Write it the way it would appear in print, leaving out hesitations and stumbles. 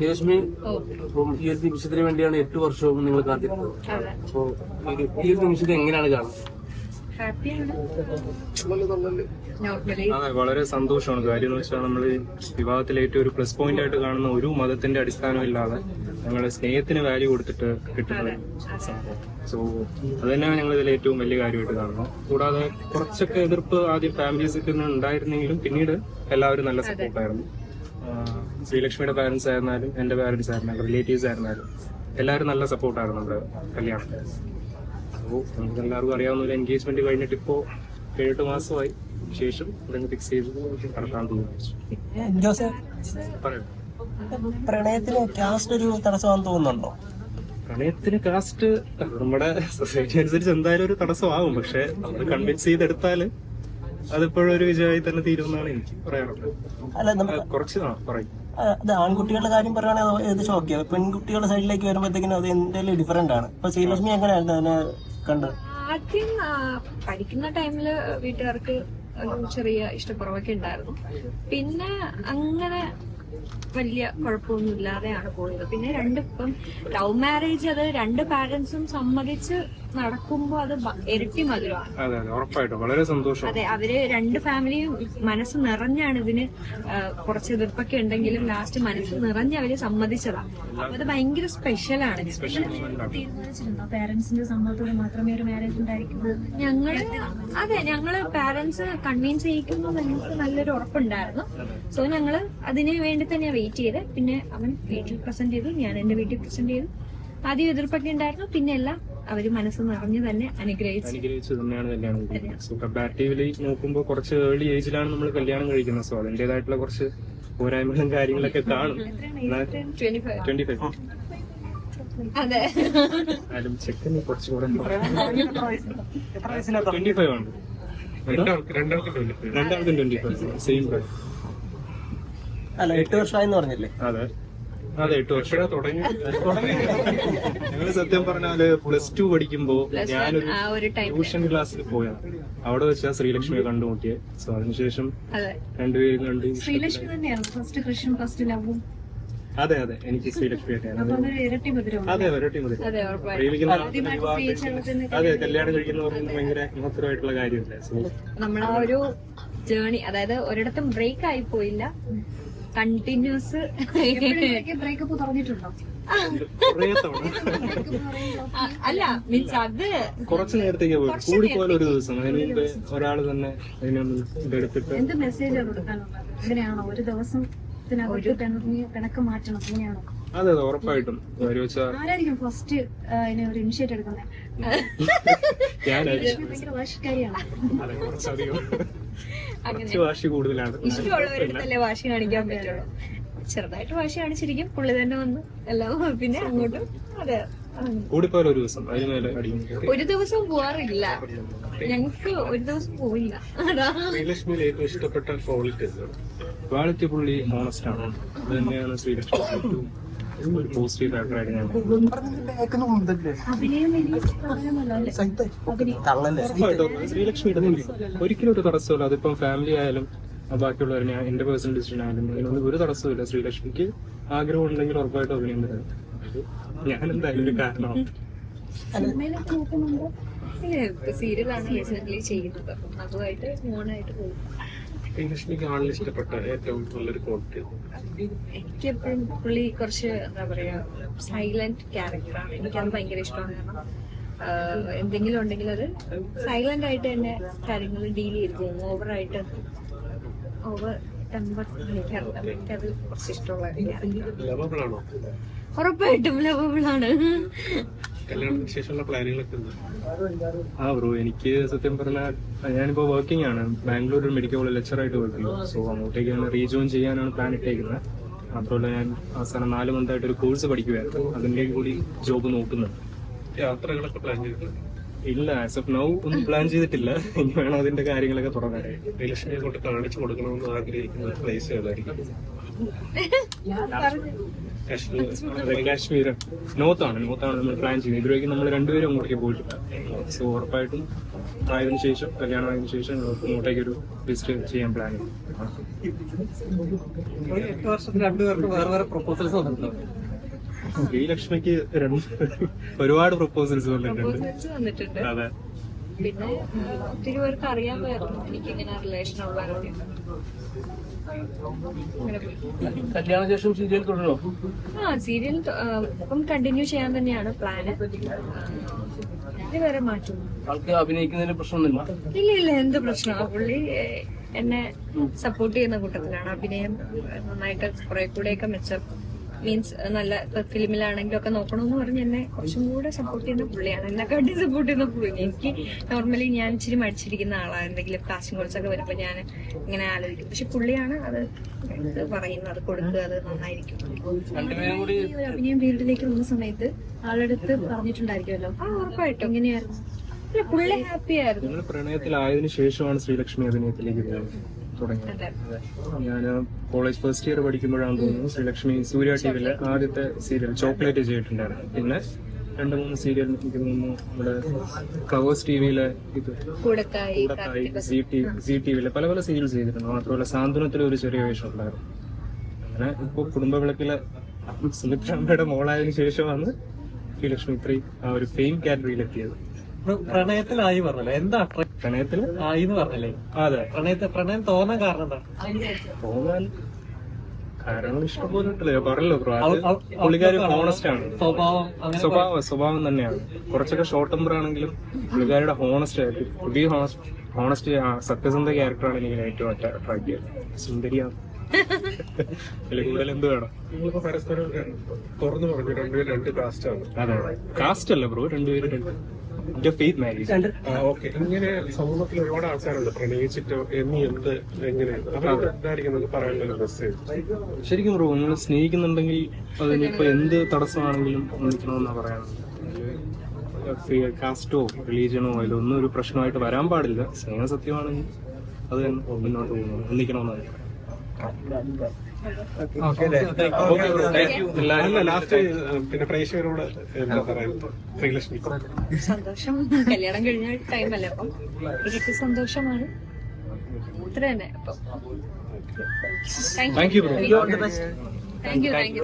രശ്മി അപ്പം ഈ ഒരു നിമിഷത്തിന് വേണ്ടിയാണ് 8 വർഷവും നിങ്ങൾ കാത്തിരുന്നത്. അപ്പോ ഈ ഒരു നിമിഷത്തെ എങ്ങനെയാണ് കാണുന്നത്? അതെ, വളരെ സന്തോഷമാണ്. കാര്യം എന്ന് വെച്ചാൽ നമ്മൾ വിവാഹത്തിലെ ഏറ്റവും ഒരു പ്ലസ് പോയിന്റ് ആയിട്ട് കാണുന്ന ഒരു മതത്തിന്റെ അടിസ്ഥാനം ഇല്ലാതെ ഞങ്ങളുടെ സ്നേഹത്തിന് വാല്യൂ കൊടുത്തിട്ട് കിട്ടുന്ന സംഭവം. സോ അത് തന്നെയാണ് ഞങ്ങൾ ഇതിൽ ഏറ്റവും വലിയ കാര്യമായിട്ട് കാണുന്നത്. കൂടാതെ കുറച്ചൊക്കെ എതിർപ്പ് ആദ്യം ഫാമിലീസൊക്കെ ഉണ്ടായിരുന്നെങ്കിലും പിന്നീട് എല്ലാവരും നല്ല സപ്പോർട്ടായിരുന്നു. ശ്രീലക്ഷ്മിയുടെ പാരന്റ്സ് ആയിരുന്നാലും എന്റെ പാരന്റ്സ് ആയിരുന്നാലും റിലേറ്റീവ്സ് ആയിരുന്നാലും എല്ലാവരും നല്ല സപ്പോർട്ടായിരുന്നു നമ്മുടെ കല്യാണത്തിന്. അപ്പോൾ നമുക്ക് എല്ലാവർക്കും അറിയാവുന്ന ഒരു എൻഗേജ്മെന്റ് കഴിഞ്ഞിട്ട് ഇപ്പോ 7 മാസമായി. ശേഷം ഇതങ്ങ് ഫിക്സ് ചെയ്ത് നടത്താൻ തീരുമാനിച്ചു. പ്രണയത്തിന് കാസ്റ്റ് ഒരു തടസ്സമാണെന്ന് തോന്നുന്നുണ്ടോ? പ്രണയത്തിന് കാസ്റ്റ് നമ്മുടെ സൊസൈറ്റി അനുസരിച്ച് എന്തായാലും ഒരു തടസ്സമാകും. പക്ഷെ നമ്മൾ കൺവിൻസ് ചെയ്തെടുത്താല് അതിപ്പോഴും ഒരു വിജയമായി തന്നെ തീരുമെന്നാണ് എനിക്ക് പറയാറുള്ളത്. അല്ല, കുറച്ച് പറയും. അത് ആൺകുട്ടികളുടെ കാര്യം പറയുകയാണെങ്കിൽ ഏകദേശം ഓക്കെ. പെൺകുട്ടികളുടെ സൈഡിലേക്ക് വരുമ്പോഴത്തേക്കിനും അത് എന്തായാലും ഡിഫറെന്റ് ആണ്. അപ്പൊ ശ്രീലക്ഷ്മി എങ്ങനെയായിരുന്നു അതിനെ കണ്ടത്? ആദ്യം പഠിക്കുന്ന ടൈമില് വീട്ടുകാർക്ക് ഒരു ചെറിയ ഇഷ്ടക്കുറവൊക്കെ ഉണ്ടായിരുന്നു. പിന്നെ അങ്ങനെ വലിയ കുഴപ്പമൊന്നും ഇല്ലാതെയാണ് പോയത്. പിന്നെ ഇപ്പം ലവ് മാരേജ്, അത് 2 പാരന്റ്സും സമ്മതിച്ച് നടക്കുമ്പോ അത് ഇരട്ടി മധുരമാണ്. അതെ, ഉറപ്പായിട്ടും വളരെ സന്തോഷം. അതെ, അവര് 2 ഫാമിലിയും മനസ്സ് നിറഞ്ഞാണ് ഇതിന്. കുറച്ച് എതിർപ്പൊക്കെ ഉണ്ടെങ്കിലും ലാസ്റ്റ് മനസ്സ് നിറഞ്ഞ് അവര് സമ്മതിച്ചതാണ്. അപ്പൊ അത് ഭയങ്കര സ്പെഷ്യലാണ്. പാരന്റ്സിന്റെ സമ്മതത്തോടെ മാത്രമേ ഒരു മാരേജ് ഉണ്ടായിരിക്കുന്നത്. ഞങ്ങള് പാരന്റ്സ് കൺവിൻസ് ചെയ്യിക്കുന്നത് ഞങ്ങൾക്ക് നല്ലൊരു ഉറപ്പുണ്ടായിരുന്നു. സോ ഞങ്ങള് അതിന് വേണ്ടി തന്നെയാണ് വെയിറ്റ് ചെയ്ത്. പിന്നെ അവൻ വീട്ടിൽ പ്രസന്റ് ചെയ്തു, ഞാൻ എന്റെ വീട്ടിൽ പ്രസന്റ് ചെയ്തു. ആദ്യം എതിർപ്പൊക്കെ ഉണ്ടായിരുന്നു, പിന്നെ എല്ലാം അവര് മനസ്സ് നിറഞ്ഞു തന്നെ അനുഗ്രഹിച്ചു തന്നെയാണ് കല്യാണം കഴിക്കുന്നത്. സോ കമ്പാരിറ്റീവ്ലി നോക്കുമ്പോൾ കുറച്ച് ഏർലി ഏജിലാണ് നമ്മൾ കല്യാണം കഴിക്കുന്നത്. സോ അതിന്റേതായിട്ടുള്ള കുറച്ച് പോരായ്മകളും കാര്യങ്ങളൊക്കെ കാണും. 25. അതെ, ആരും ചെക്കന് കുറച്ചുകൂടെ 25 ആണ്. രണ്ടാൾക്കും 25 സെയിം പ്രായം. അല്ല, 8 വർഷമായെന്ന് പറഞ്ഞില്ലേ? അതെ, 8 വർഷം തുടങ്ങി. ഞങ്ങള് സത്യം പറഞ്ഞാല് +2 പഠിക്കുമ്പോ ഞാനൊരു ട്യൂഷൻ ക്ലാസ്സിൽ പോയാണ്. അവിടെ വെച്ചാ ശ്രീലക്ഷ്മിയെ കണ്ടുമുട്ടിയത്. സോ അതിനുശേഷം രണ്ടുപേരും കണ്ടു. ശ്രീലക്ഷ്മി തന്നെയാണ് ഫസ്റ്റ് ക്രഷും ഫസ്റ്റ് ലവും. അതെ, എനിക്ക് ശ്രീലക്ഷ്മി ഇരട്ടി മധുരം. അതെ, ഇരട്ടി മധുരം. അതെ, കല്യാണം കഴിക്കുന്ന പറയുന്നത് ഭയങ്കര മഹത്തരമായിട്ടുള്ള കാര്യമല്ലേ. സോ നമ്മളാ ഒരു ജേണി, അതായത് ഒരിടത്തും ബ്രേക്ക് ആയി പോയില്ല, കണ്ടിന്യൂസ്. ബ്രേക്കപ്പ് പറഞ്ഞിട്ടുണ്ടോ? അല്ല, മീൻസ് അത് കുറച്ച് നേരത്തേക്ക് പോയി, കൂടിപ്പോയാൽ ഒരു ദിവസം. അതിന് മുമ്പ് ഒരാള് തന്നെ അതിനൊന്ന് ഇതെടുത്തിട്ട് എന്ത് മെസ്സേജ് കൊടുക്കാനുള്ളത്? അങ്ങനെയാണോ ഒരു ദിവസം പിണക്ക് മാറ്റണം? അങ്ങനെയാണോ? അതെ, ഉറപ്പായിട്ടും. ആരായിരിക്കും ഫസ്റ്റ് ഒരു ഇനിഷ്യേറ്റ് എടുക്കുന്നത്? ഭയങ്കര വാശിക്കാരിയാണ്. കുറച്ച് വാശി കൂടുതലാണ്. ഇഷ്ടമുള്ളവരുടെ വാശി കാണിക്കാൻ പറ്റുള്ളൂ. ചെറുതായിട്ട് വാശി കാണിച്ചിരിക്കും, പുള്ളി തന്നെ വന്ന് എല്ലാം. പിന്നെ അങ്ങോട്ടും അതെ, കൂടിപ്പോയാൽ ഒരു ദിവസം, അതിന് മേലെ അടിയും. ഒരു ദിവസം പോവാറില്ല ഞങ്ങക്ക്, ഒരു ദിവസം പോയില്ല. അതാ ശ്രീലക്ഷ്മിയിൽ ഏറ്റവും ഇഷ്ടപ്പെട്ട ക്വാളിറ്റി. പുള്ളി ഹോണസ്റ്റ് ആണ്. അത് തന്നെയാണ് ശ്രീലക്ഷ്മി ഏറ്റവും ഒരു പോസിറ്റീവ് ഫാക്ടറായിട്ട് ഞാൻ. ശ്രീലക്ഷ്മിയുടെ ഒരിക്കലും ഒരു തടസ്സമില്ല. അതിപ്പം ഫാമിലി ആയാലും ബാക്കിയുള്ളവർ, ഞാൻ എന്റെ പേഴ്സണൽ ഡിസിഷൻ ആയാലും അതിനൊന്നും ഒരു തടസ്സമില്ല. ശ്രീലക്ഷ്മിക്ക് ആഗ്രഹം ഉണ്ടെങ്കിൽ ഉറപ്പായിട്ടും അഭിനയം തരാം. ഞാൻ എന്തായാലും ഒരു കാരണമാണ്. സീരിയലാണ് റീസെന്റ് ചെയ്യുന്നത്. അതുമായിട്ട് മോണായിട്ട് പോകും. ശ്രീലക്ഷ്മിക്ക് ആളിൽ ഇഷ്ടപ്പെട്ട ഏറ്റവും നല്ലൊരു ക്വാളിറ്റി? എനിക്കെപ്പോഴും പുള്ളി കുറച്ച് എന്താ പറയാ സൈലന്റ് ക്യാരക്ടറാണ്. എനിക്കത് ഭയങ്കര ഇഷ്ടമാണ്. കാരണം എന്തെങ്കിലും ഉണ്ടെങ്കിൽ അത് സൈലന്റ് ആയിട്ട് തന്നെ കാര്യങ്ങൾ ഡീൽ ചെയ്ത് പോകും. ഓവർ ടെമ്പർ എനിക്കറിയില്ല. എനിക്കത് കുറച്ച് ഇഷ്ടമുള്ള ക്യാരക്ടറാണ്. ഉറപ്പായിട്ടും ലവബിളാണ്. കല്യാണത്തിന് ശേഷമുള്ള പ്ലാനുകളൊക്കെ? ബ്രോ, എനിക്ക് സത്യം പറഞ്ഞാൽ ഞാനിപ്പോ വർക്കിംഗ് ആണ്. ബാംഗ്ലൂർ മെഡിക്കൽ കോളേജ് ലെക്ചറായിട്ട് വർക്ക് ചെയ്യും. സോ അങ്ങോട്ടേക്കാണ് റീജോയിൻ ചെയ്യാനാണ് പ്ലാൻ ഇട്ടേക്കുന്നത്. മാത്രമല്ല ഞാൻ അവസാനം 4 മന്തായിട്ട് ഒരു കോഴ്സ് പഠിക്കുകയായിരുന്നു. അതിന്റെ കൂടി ജോബ് നോക്കുന്നുണ്ട്. യാത്രകളൊക്കെ പ്ലാൻ ചെയ്തിട്ടുണ്ട്. ഇല്ല, ആസ് ഓഫ് നൗ ഒന്നും പ്ലാൻ ചെയ്തിട്ടില്ല. ഇനി വേണം അതിന്റെ കാര്യങ്ങളൊക്കെ തുടങ്ങാൻ. ശ്രീലക്ഷ്മിയെ കൊണ്ട് കാണിച്ചു കൊടുക്കണമെന്ന് ആഗ്രഹിക്കുന്ന പ്ലേസ് ഏതായിരിക്കും? കാശ്മീർ നോർത്താണ് നമ്മൾ പ്ലാൻ ചെയ്യുന്നത്. ഇതുവരെയ്ക്കും നമ്മൾ രണ്ടുപേരും അങ്ങോട്ടേക്ക് പോയിട്ടില്ല. സോ ഉറപ്പായിട്ടും ആയതിനു ശേഷം, കല്യാണം ആയതിനു ശേഷം അങ്ങോട്ടേക്ക് ഒരു വിസിറ്റ് ചെയ്യാൻ പ്ലാൻ ചെയ്യും. 8 വർഷത്തിൽ രണ്ടുപേർക്ക് വേറെ വേറെ പ്രൊപ്പോസൽസ് വന്നിട്ടുണ്ടോ? ശ്രീലക്ഷ്മിക്ക് ഒരുപാട് പ്രപ്പോസൽസ് വന്നിട്ടുണ്ട്. വന്നിട്ടുണ്ട്. അതെ, പിന്നെ ഒത്തിരി പേർക്ക് അറിയാമായിരുന്നു എനിക്കിങ്ങനെ റിലേഷൻ ഉള്ളവരൊക്കെ. കല്യാണ ശേഷം സീരിയൽ തുടരണോ? സീരിയൽ ഇപ്പം കണ്ടിന്യൂ ചെയ്യാൻ തന്നെയാണ് പ്ലാന്. ഇത് വേറെ മാറ്റും. ആൾക്ക് അഭിനയിക്കുന്നതിന് പ്രശ്നമൊന്നുമില്ല. ഇല്ല, എന്ത് പ്രശ്നമാണ്. പുള്ളി എന്നെ സപ്പോർട്ട് ചെയ്യുന്ന കൂട്ടത്തിലാണ്. അഭിനയം നന്നായിട്ട് കുറെ കൂടെയൊക്കെ മെച്ചം, മീൻസ് നല്ല ഫിലിമിലാണെങ്കിലും ഒക്കെ നോക്കണമെന്ന് പറഞ്ഞ് എന്നെ കുറച്ചും കൂടെ സപ്പോർട്ട് ചെയ്യുന്ന പുള്ളിയാണ്. എന്നെക്കാട്ടി സപ്പോർട്ട് ചെയ്യുന്ന പുള്ളി. എനിക്ക് നോർമലി ഞാൻ ഇച്ചിരി മടിച്ചിരിക്കുന്ന ആളാണ്. എന്തെങ്കിലും കാസ്റ്റിംഗ് കോഴ്സൊക്കെ വരുമ്പോൾ ഞാൻ ഇങ്ങനെ ആലോചിക്കും. പക്ഷെ പുള്ളിയാണ് അത് പറയുന്നത്, അത് കൊടുക്കുക, അത് നന്നായിരിക്കും. രണ്ടുപേരും കൂടി ഈ ഒരു അഭിനയം ഫീൽഡിലേക്ക് വന്ന സമയത്ത് ആളെടുത്ത് പറഞ്ഞിട്ടുണ്ടായിരിക്കുമല്ലോ, ഉറപ്പായിട്ടും എങ്ങനെയായിരുന്നു? അല്ല, പുള്ളി ഹാപ്പി ആയിരുന്നു. ഞങ്ങൾ പ്രണയത്തിലായതിനു ശേഷമാണ് ശ്രീലക്ഷ്മി അഭിനയത്തിലേക്ക് തുടങ്ങിയത്. ഞാൻ കോളേജ് ഫസ്റ്റ് ഇയർ പഠിക്കുമ്പോഴാണെന്ന് തോന്നുന്നു ശ്രീലക്ഷ്മി സൂര്യ ടിവിയിലെ ആദ്യത്തെ സീരിയൽ ചോക്ലേറ്റ് ചെയ്തിട്ടുണ്ടായിരുന്നു. പിന്നെ 2-3 സീരിയൽ എനിക്ക് തോന്നുന്നു നമ്മുടെ ഫ്ലവേഴ്സ് ടിവിയിലെ ഇത് കൂടത്തായി, സി ടിവിയിലെ പല പല സീരിയൽസ് ചെയ്തിട്ടുണ്ട്. മാത്രമല്ല സാന്ത്വനത്തിലെ ഒരു ചെറിയ വേഷം ഉണ്ടായിരുന്നു. അങ്ങനെ ഇപ്പോൾ കുടുംബവിളക്കിലെ സുമിത്രമ്മയുടെ മോളായതിനു ശേഷമാണ് ശ്രീലക്ഷ്മി ഇത്രയും ആ ഒരു ഫെയിം കാറ്റഗറിയിലെത്തിയത്. പ്രണയത്തിലായി പറഞ്ഞല്ലേ, എന്താ പ്രണയത്തിൽ ആയി എന്ന് പറഞ്ഞല്ലേ? അതെ, പ്രണയം തോന്നാൻ കാരണം എന്താ? പോകാൻ കാരണം ഇഷ്ടംപോലെ പറഞ്ഞല്ലോ ബ്രോ. പുള്ളിക്കാരി ഹോണസ്റ്റ് ആണ്, സ്വഭാവം തന്നെയാണ്. കുറച്ചൊക്കെ ഷോർട്ട് ടെമ്പർ ആണെങ്കിലും പുള്ളിക്കാരുടെ ഹോണസ്റ്റ് ആയിട്ട് പുതിയ ഹോണസ്റ്റ് സത്യസന്ധ ക്യാരക്ടറാണ് എനിക്ക് ഏറ്റവും അട്രാക്ട് ചെയ്തത്. സുന്ദരിയാണ്. കൂടുതൽ എന്ത് വേണം? നിങ്ങളിപ്പോ പരസ്പരം തുറന്നു പറഞ്ഞു രണ്ടുപേരും 2 കാസ്റ്റാണ്. അതെ, കാസ്റ്റ് അല്ല ബ്രോ, രണ്ടുപേരും ഫെയ്ത്ത് മാരേജ്. ഓക്കെ, ഇങ്ങനെ സമൂഹത്തിൽ ഒരുപാട് ആൾക്കാരുണ്ട് പ്രണയിച്ചിട്ട് എന്ത് എങ്ങനെയാണ് അവരോട് എന്തായിരിക്കും നമുക്ക് പറയാനുള്ള മെസ്സേജ്? ശരിക്കും ബ്രോ, നിങ്ങൾ സ്നേഹിക്കുന്നുണ്ടെങ്കിൽ അതിനിപ്പോ എന്ത് തടസ്സമാണെങ്കിലും ഒന്നിക്കണമെന്നാ പറയാനുള്ളത്. കാസ്റ്റോ റിലീജിയനോ അതിലൊന്നും ഒരു പ്രശ്നമായിട്ട് വരാൻ പാടില്ല. സ്നേഹം സത്യമാണെങ്കിൽ അത് മുന്നോട്ട് പോകുന്നു, ഒന്നിക്കണമെന്നാണ്. ലാസ്റ്റ് പിന്നെ പ്രേക്ഷകരോട് എന്താ പറയുന്നത്? ശ്രീലക്ഷ്മി സന്തോഷം. കല്യാണം കഴിഞ്ഞ ടൈമല്ലേ, അപ്പം എനിക്ക് സന്തോഷമാണ്. ഇത്ര തന്നെ. അപ്പം thank you bro. Thank you.